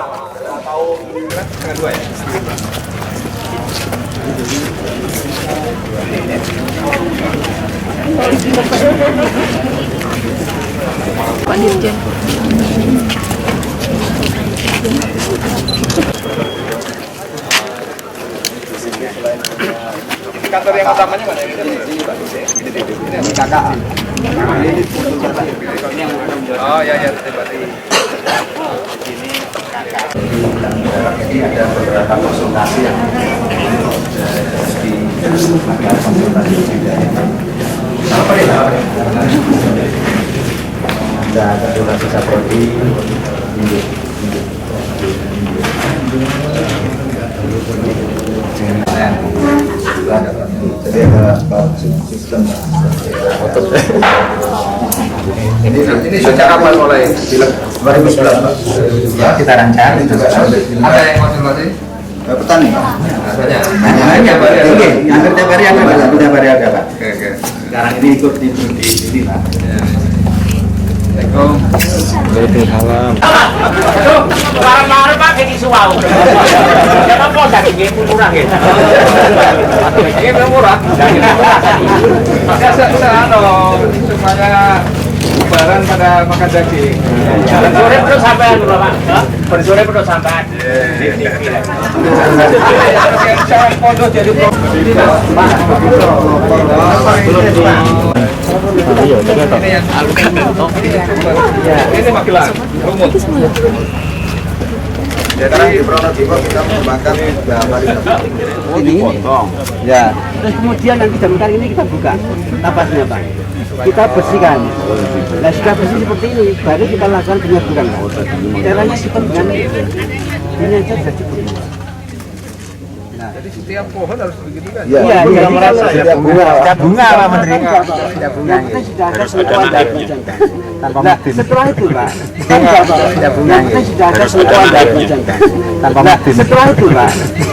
Tahun 2 ya. Pak Dirjen. Kantor yang utamanya mana? Ini Pak. Ini kakak. Oh ya ya, berarti. Ini kakak. Ini ada beberapa konsultasi yang di konsultasi juga. Apa ya? Ada konsultasi saprodi. Jadi ada sistem Ini sejak kapan mulai? 2011 Pak. Ya, kita rancang. Ada yang konsultasi? Petani. Hanya Hampir tiap hari ada Pak. Oke. Sekarang ini ikut di sini Pak. Assalamualaikum. Waalaikumsalam. Marah-marah Pak kayak isu wow. Jangan mau dari game murah ya. Ini murah. Saya supaya lebaran pada makan daging. Bersore perlu sampean Pak. Bersore perlu sampean. Jangan pondok jadi ini Magelang, Lumut. Jadi di Pronojiwo kita mengembangkan ini potong. Ya. Terus kemudian nanti jam ini kita buka tapasnya Pak. Kita bersihkan. Nah sudah bersih seperti ini, baru kita lakukan penyeburan. Caranya seperti ini aja sudah cukup. Jadi setiap pohon harus begitu kan? Iya, setiap bunga Pak Menteri. Setiap bunga. Kita sudah ada sentuhan dari jantan. Nah, setelah itu Pak, setiap bunga kita sudah ada sentuhan dari jantan. Nah, setelah itu Pak,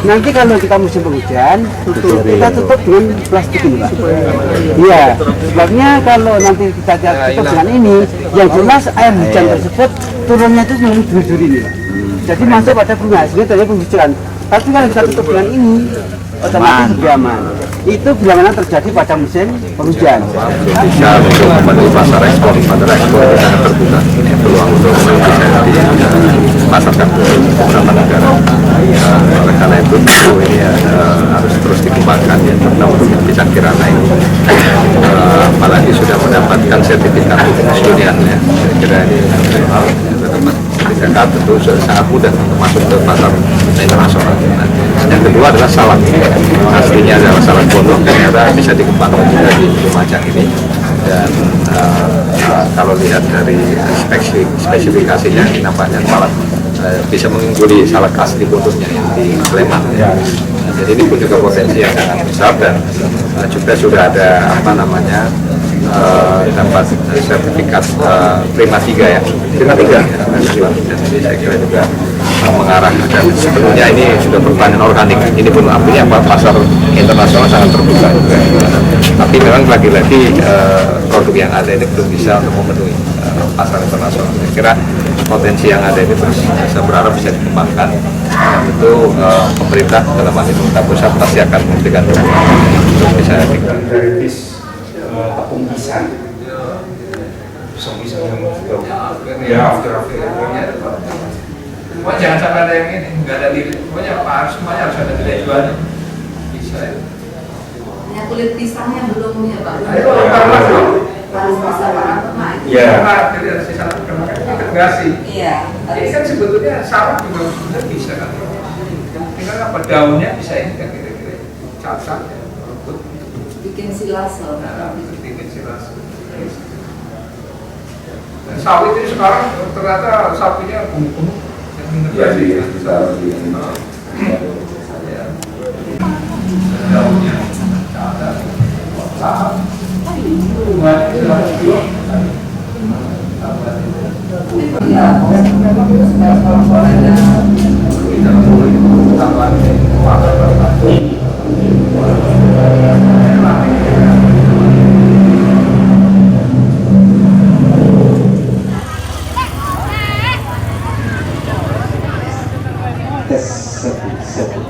nanti kalau kita musim penghujan, kita tutup dengan plastik ini Pak. Iya, sebabnya kalau nanti kita tutup dengan ini, yang jelas air hujan tersebut turunnya itu melalui duri-duri ini Pak. Jadi masuk pada bunga, sehingga terjadi penghujan. Tapi kalau kita tutup dengan ini, otomatis lebih aman. Itu bila mana terjadi pada musim penghujan. Bisa untuk membantu pasar ekspor itu sangat terbuka. Ini peluang untuk bisa dipasarkan ke beberapa negara. Oleh karena itu ini harus terus dikembangkan ya, terutama untuk bidang kirana ini. Apalagi sudah mendapatkan sertifikat kesudian ya. Saya kira ini sertifikat tentu sangat mudah untuk masuk ke pasar internasional. Nah, yang kedua adalah salad. Aslinya adalah salad pondok, ternyata bisa dikembangkan juga di Lumajang ini. Dan kalau lihat dari spesifikasinya, nampaknya salad bisa mengungguli salad asli pondoknya yang di Sleman. Ya. Nah, jadi ini pun juga potensi yang sangat besar dan juga sudah ada dapat sertifikat Prima 3 ya. Prima 3. Jadi saya kira juga mengarah dan sebenarnya ini sudah pertanian organik. Ini pun artinya pasar internasional sangat terbuka juga. Tapi memang lagi-lagi produk yang ada ini belum bisa untuk memenuhi pasar internasional. Saya kira potensi yang ada ini terus saya berharap bisa dikembangkan. Itu pemerintah dalam hal ini pemerintah pusat pasti akan memberikan dukungan untuk bisa dikembangkan. Dari bis tepung pisang, pisang yang juga ya after. Pokoknya jangan sampai ada yang ini, nggak ada nilai. Pokoknya semuanya harus ada nilai jualnya. Bisa ya. Ya, kulit pisangnya belum ya Pak. Ayo, Harus bisa Pak. Iya. Jadi harus disana integrasi. Iya. Ini kan sebetulnya sarap juga sudah bisa kan. Tinggal apa daunnya bisa ini kan kira-kira cacat, rumput. Bikin silase. Bikin silase. Dan sawit ini sekarang ternyata sapinya bumbu. Ya di kita di daunnya ada lahap tes sebu.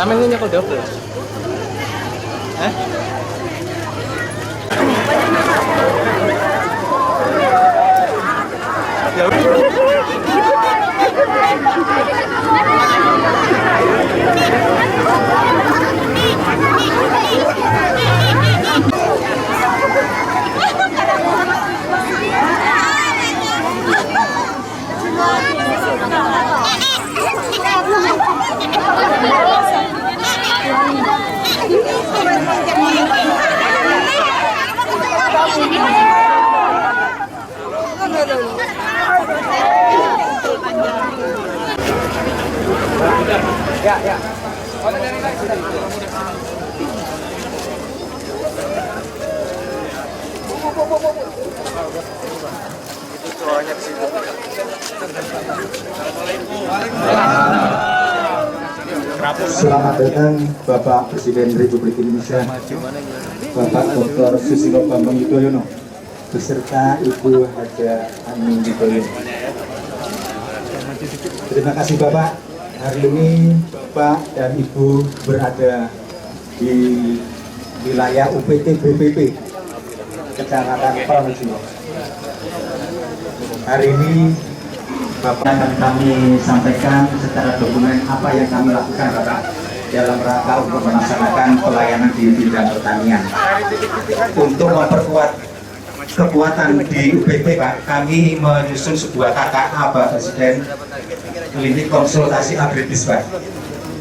Kami ini nyekel double. Selamat datang Bapak Presiden Republik Indonesia, Bapak Dr. Susilo Bambang Yudhoyono, beserta Ibu Haja Ani Yudhoyono. Terima kasih Bapak. Hari ini Bapak dan Ibu berada di wilayah UPT BPP, Kecamatan Pronojiwo. Hari ini Bapak akan kami sampaikan secara dokumen apa yang kami lakukan Bapak dalam rangka untuk melaksanakan pelayanan di bidang pertanian. Untuk memperkuat kekuatan di UPT Pak, kami menyusun sebuah KKA Pak Presiden, klinik konsultasi agribis Pak.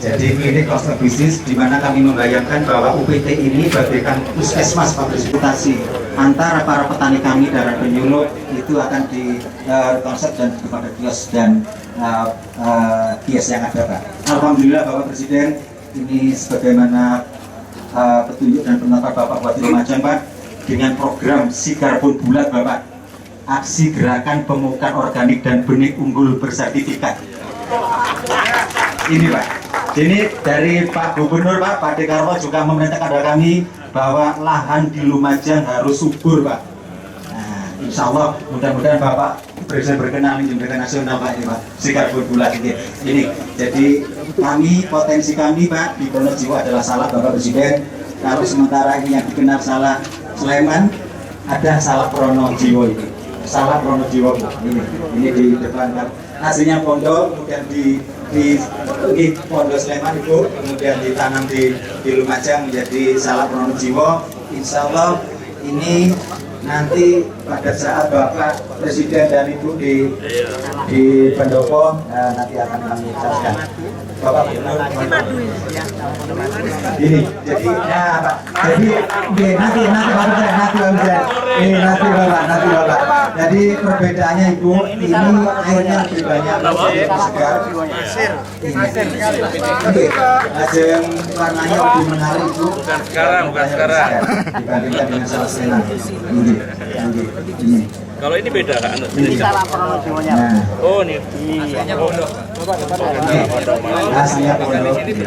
Jadi klinik konsultasi bisnis di mana kami membayangkan bahwa UPT ini bagaikan puskesmas Pak Presiden. Antara para petani kami dan penyuluh itu akan dikonsep dan kepada kios dan kios yang ada Pak. Alhamdulillah Bapak Presiden, ini sebagaimana petunjuk dan pendapat Bapak Bupati Lumajang Pak, dengan program Sikarbon Bulat Bapak, aksi gerakan pemupukan organik dan benih unggul bersertifikat. Ini Pak, ini dari Pak Gubernur Pak Dekarwo juga memerintahkan kepada kami bahwa lahan di Lumajang harus subur Pak. Nah, insya Allah mudah-mudahan Bapak Presiden berkenan di Jembatan Nasional Pak ini Pak, Sikarbon Bulat ini. Jadi kami, potensi kami Pak di Pronojiwo adalah Salak Bapak Presiden. Kalau sementara ini yang dikenal Salak Sleman, ada Salak Pronojiwo ini. Salak Pronojiwo ini di depan Pak. Hasilnya pondok, kemudian di Pondok Sleman Ibu, kemudian ditanam di Lumajang menjadi Salak Pronojiwo. Insya Allah ini nanti pada saat Bapak Presiden dan Ibu di pendopo nanti akan kami jelaskan. Bapak Gubernur, ini jadi Pak. Jadi nanti Bapak. Jadi perbedaannya Ibu, ini airnya lebih banyak segar. Ajeng warnanya lebih menarik Ibu. Bukan sekarang. Dibandingkan dengan salah senang. Ini. Kalau ini beda kan? Nah. Oh, ini. Aslinya pondok. Aslinya pondok. Terima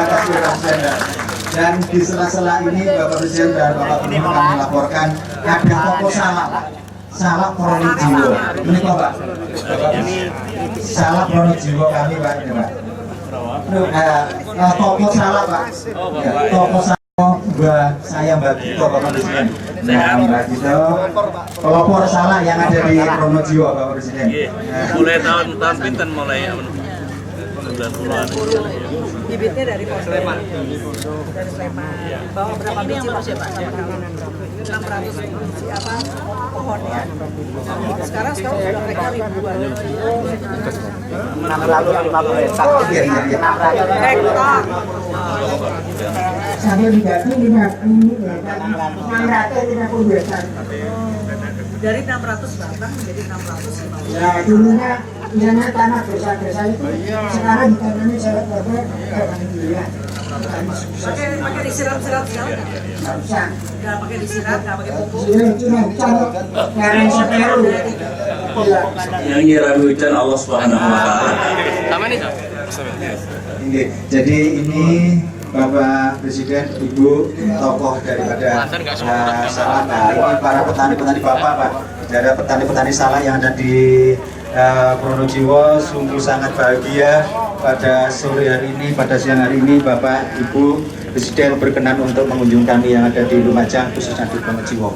kasih Bapak Presiden. Dan di sela-sela ini Bapak Presiden dan Bapak Gubernur akan melaporkan ada toko salah, Pak. Salah Pronojiwo. Ini kok Pak. Salah Pronojiwo kami Pak. Ini Pak. Toko salah Pak. Toko salah. Mbak Gito Bapak Presiden. Mbak Gito, pelopor salah yang ada di Pronojiwo Bapak Presiden. Mulai tahun pinten mulai 90-an. Bibitnya dari Sleman. Dari Sleman. Bawa berapa biji Mas ya Pak? 600 biji apa? Pohonnya. Sekarang sudah mereka ribuan. 650 hektar. Hektar. Saya dikasih 50 hektar. Dari 600 batang menjadi 650. Ya dulunya tanah desa-desa itu. Sekarang tanahnya saya pakai pakai disiram-siram segala nggak usah. nggak pakai disiram, nggak pakai pupuk. Cuma cara seperu. Yang nyirami hujan Allah Subhanahu wa taala. Sama nih, Jadi ini Bapak Presiden, Ibu, tokoh daripada salah. Nah, ini para petani-petani Bapak, Pak. Ada petani-petani salah yang ada di Pronojiwo, sungguh sangat bahagia pada sore hari ini, pada siang hari ini Bapak, Ibu Presiden berkenan untuk mengunjungi kami yang ada di Lumajang, khususnya di Pronojiwo.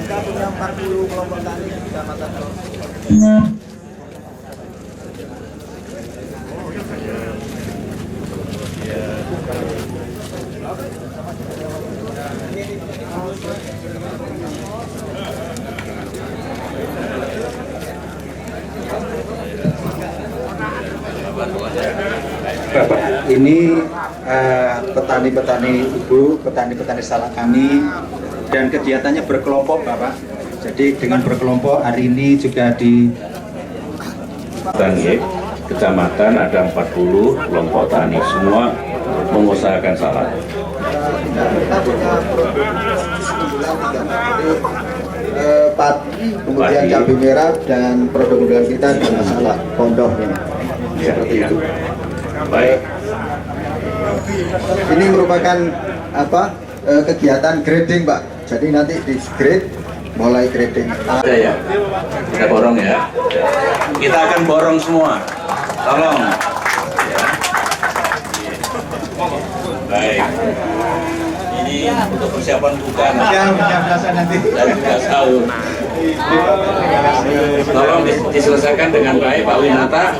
Kita punya 40 kelompok tani di Kecamatan Bapak, ini petani-petani Ibu, petani-petani salah kami, dan kegiatannya berkelompok Bapak. Jadi dengan berkelompok hari ini juga di Tani kecamatan ada 40 kelompok tani, semua mengusahakan salah. padi, kemudian cabai merah, dan produk unggulan kita adalah salah pondok ini. Seperti itu. Baik. Ini merupakan kegiatan grading Pak. Jadi nanti di grade mulai grading. Ada ya, kita borong ya. Kita akan borong semua. Tolong. Ya. Baik. Ini untuk persiapan buka. Ya, biasa nanti. Dan juga sahur. Tolong diselesaikan dengan baik Pak Winata.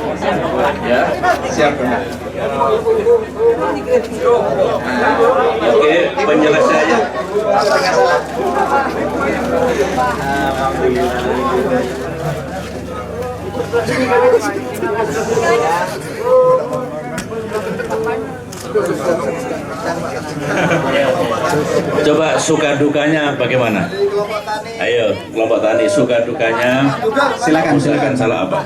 Ya. Siap Pak. Oke, penyelesaiannya. Coba suka dukanya bagaimana? Ayo, kelompok tani suka dukanya. Silakan salah apa?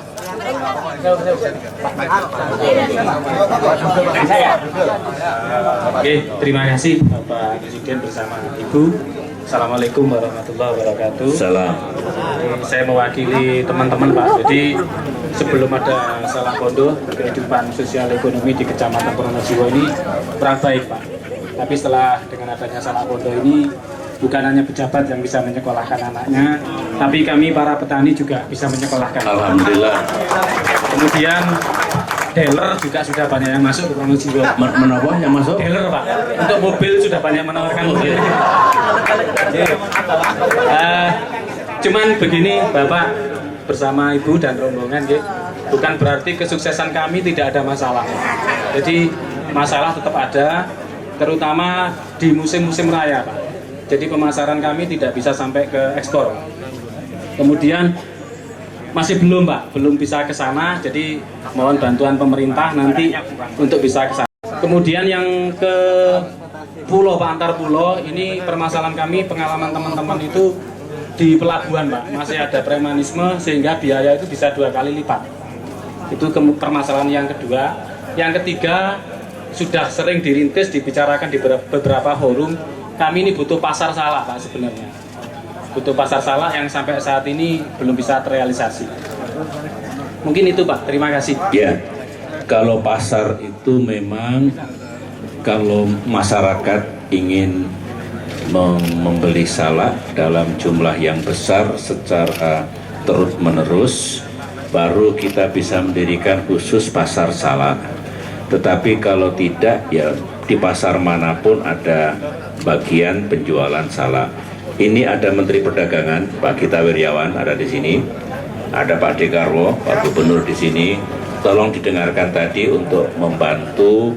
Oke, terima kasih Bapak Presiden bersama Ibu. Assalamualaikum warahmatullahi wabarakatuh. Salam. Saya mewakili teman-teman Pak. Jadi sebelum ada salah pondok, kehidupan sosial ekonomi di Kecamatan Pronojiwo ini kurang baik Pak. Tapi setelah dengan adanya salah pondok ini, bukan hanya pejabat yang bisa menyekolahkan anaknya, tapi kami para petani juga bisa menyekolahkan. Alhamdulillah. Kemudian dealer juga sudah banyak yang masuk ke Pronojiwo. Menapa yang masuk? Dealer Pak. Untuk mobil sudah banyak menawarkan mobil. Cuman begini Bapak bersama Ibu dan rombongan, bukan berarti kesuksesan kami tidak ada masalah. Jadi masalah tetap ada, terutama di musim-musim raya, Pak. Jadi pemasaran kami tidak bisa sampai ke ekspor. Kemudian masih belum, Pak, belum bisa ke sana. Jadi mohon bantuan pemerintah nanti untuk bisa ke sana. Kemudian yang ke pulau, Pak, antar pulau, ini permasalahan kami, pengalaman teman-teman itu di pelabuhan, Pak, masih ada premanisme sehingga biaya itu bisa 2 kali lipat. Itu permasalahan yang kedua. Yang ketiga, sudah sering dirintis, dibicarakan di beberapa forum. Kami ini butuh pasar salak, Pak, sebenarnya. Butuh pasar salak yang sampai saat ini belum bisa terrealisasi. Mungkin itu, Pak. Terima kasih. Ya, kalau pasar itu memang kalau masyarakat ingin membeli salak dalam jumlah yang besar secara terus-menerus, baru kita bisa mendirikan khusus pasar salak. Tetapi kalau tidak, ya di pasar manapun ada bagian penjualan salak. Ini ada Menteri Perdagangan, Pak Gita Wirjawan ada di sini, ada Pak Dekarwo, Pak Gubernur di sini. Tolong didengarkan tadi untuk membantu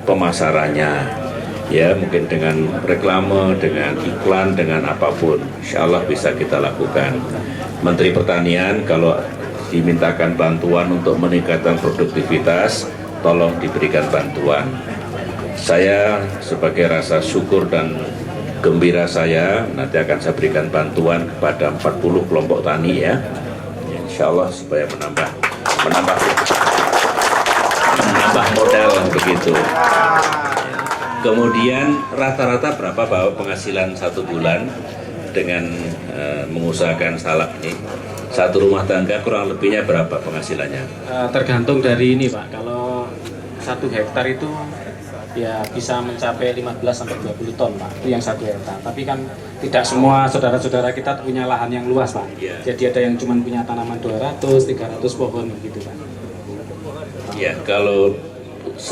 pemasarannya, ya mungkin dengan reklame, dengan iklan, dengan apapun. Insya Allah bisa kita lakukan. Menteri Pertanian kalau dimintakan bantuan untuk meningkatkan produktivitas, tolong diberikan bantuan. Saya sebagai rasa syukur dan gembira saya, nanti akan saya berikan bantuan kepada 40 kelompok tani ya. Insya Allah supaya menambah modal begitu. Kemudian rata-rata berapa Bapak penghasilan 1 bulan dengan mengusahakan salak ini? Satu rumah tangga kurang lebihnya berapa penghasilannya? Tergantung dari ini, Pak. Kalau 1 hektar itu ya bisa mencapai 15-20 ton, Pak. Itu yang 1 hektar. Tapi kan tidak semua saudara-saudara kita punya lahan yang luas, Pak. Jadi ada yang cuma punya tanaman 200-300 pohon gitu, Pak. Ya, kalau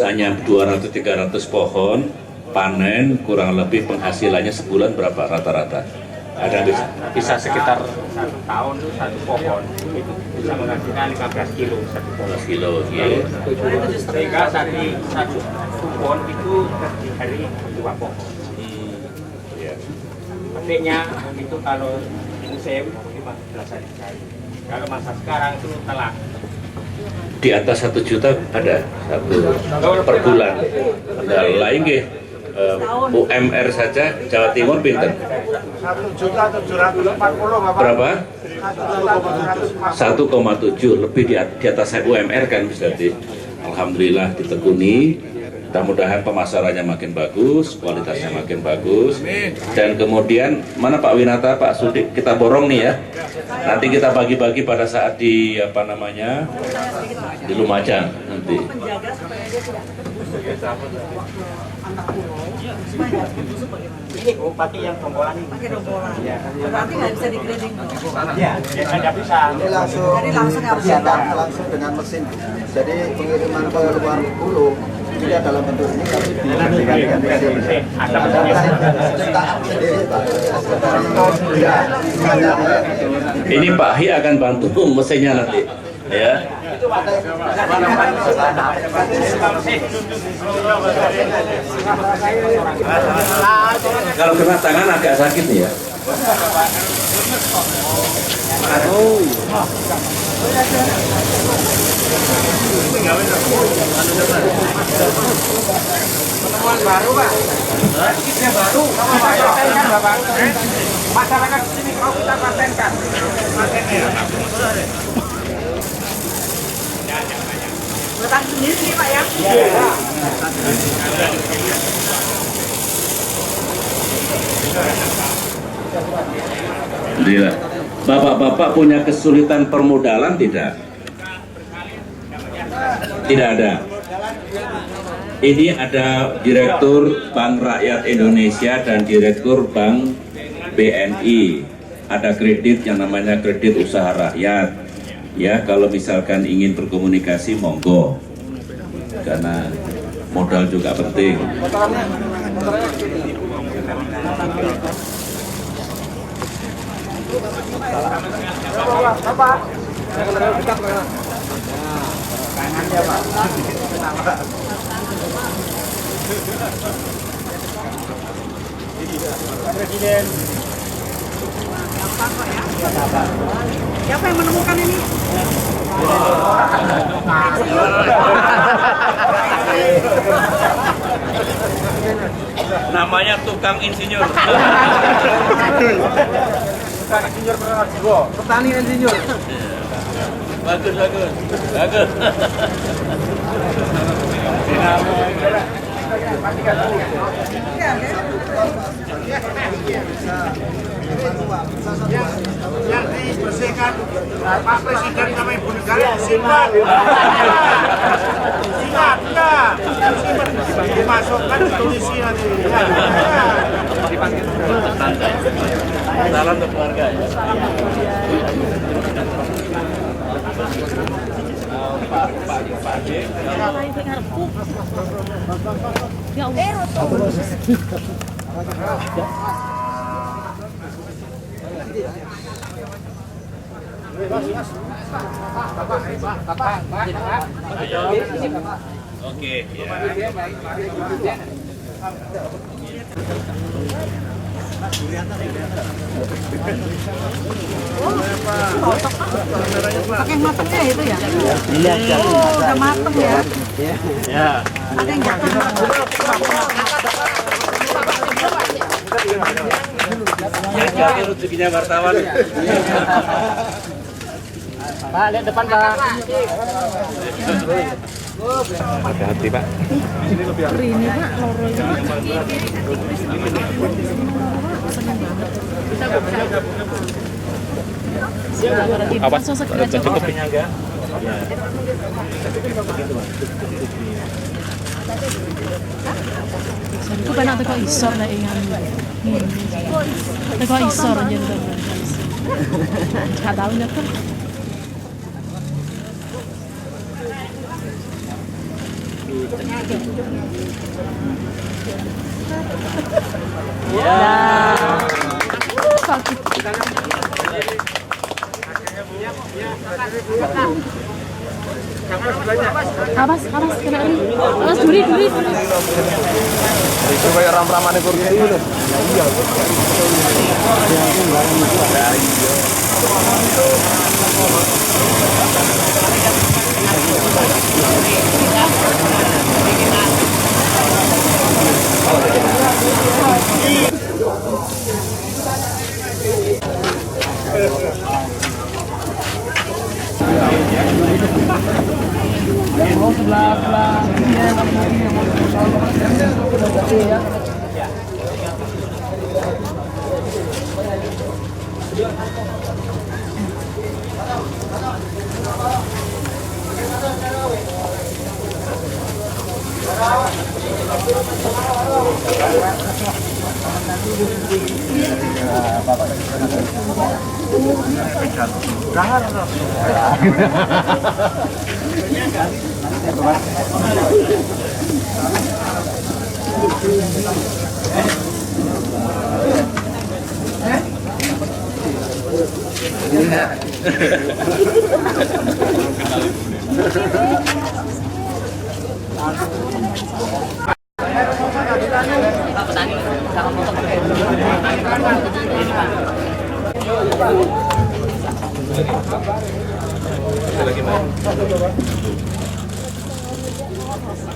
hanya 200-300 pohon, panen kurang lebih penghasilannya sebulan berapa rata-rata? Ada bisa sekitar 1 tahun 1 pohon itu bisa menghasilkan 15 kilo 1 pohon. 15 kilo, ya. Sehingga satu pohon itu terdiri dari 2 pohon. Ya. Artinya itu kalau musim 15 hari sekali. Kalau masa sekarang itu telah Di atas 1 juta ada per bulan. Ada lain ke UMR saja Jawa Timur pinter. 1.740.000 Berapa? 1,7 lebih di atas UMR kan berarti. Alhamdulillah ditekuni. Mudah-mudahan pemasarannya makin bagus, kualitasnya makin bagus. Dan kemudian mana Pak Winata, Pak Sudik, kita borong nih ya. Nanti kita bagi-bagi pada saat di di Lumajang nanti. ini bupati yang tombolan ini. Pakai dombolan. Berarti nggak bisa di-grading. Ya, tidak bisa. Ini langsung Jadi langsung harus cetak langsung dengan mesin. Jadi pengiriman ke luar pulau tidak dalam bentuk ini tapi dengan mesin. Ada mesinnya. Ini Pak Hi akan bantu mesinnya nanti, ya. Kalau kena tangan agak sakit nih ya. Penemuan baru, Pak. Kitnya baru. Patenkan, Bapak. Masyarakat di sini mau kita patenkan. Patennya. Letak sendiri nih, Pak ya? Iya. Alhamdulillah. Bapak-bapak punya kesulitan permodalan tidak? Tidak ada. Ini ada Direktur Bank Rakyat Indonesia dan Direktur Bank BNI. Ada kredit yang namanya kredit usaha rakyat. Ya, kalau misalkan ingin berkomunikasi, monggo. Karena modal juga penting. Bapak. Kanannya Pak. Presiden. Siapa yang menemukan ini? Namanya tukang insinyur. Tukang insinyur Pronojiwo. Petani insinyur. Bagus, bagus. Bagus. Yang dibersihkan Pak Presiden sama Ibu Negara simpan. Simpan, enggak. Dimasukkan polisi nanti. Salam untuk keluarga. Ya Allah. Oke, ya. Pakai matangnya itu ya? Iya, Udah mateng ya? Ya. Ada yang jatuh. Jadi rezekinya wartawan. Pak, lihat depan Pak. Hati-hati Pak. Ini Pak, loronya Pak. Apa? Cukup penyaga. Itu kan ada kok isor lah ingan. Ada kok isor aja udah. Nggak tahu nggak tuh. Ya. Awas, kena ini. Awas, duri. Itu kayak ram-raman kursi itu. Iya. Oh, sebelah.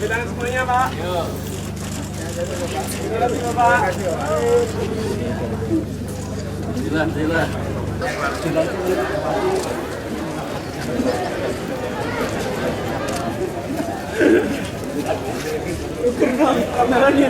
Semuanya Pak. Sila. Kameranya.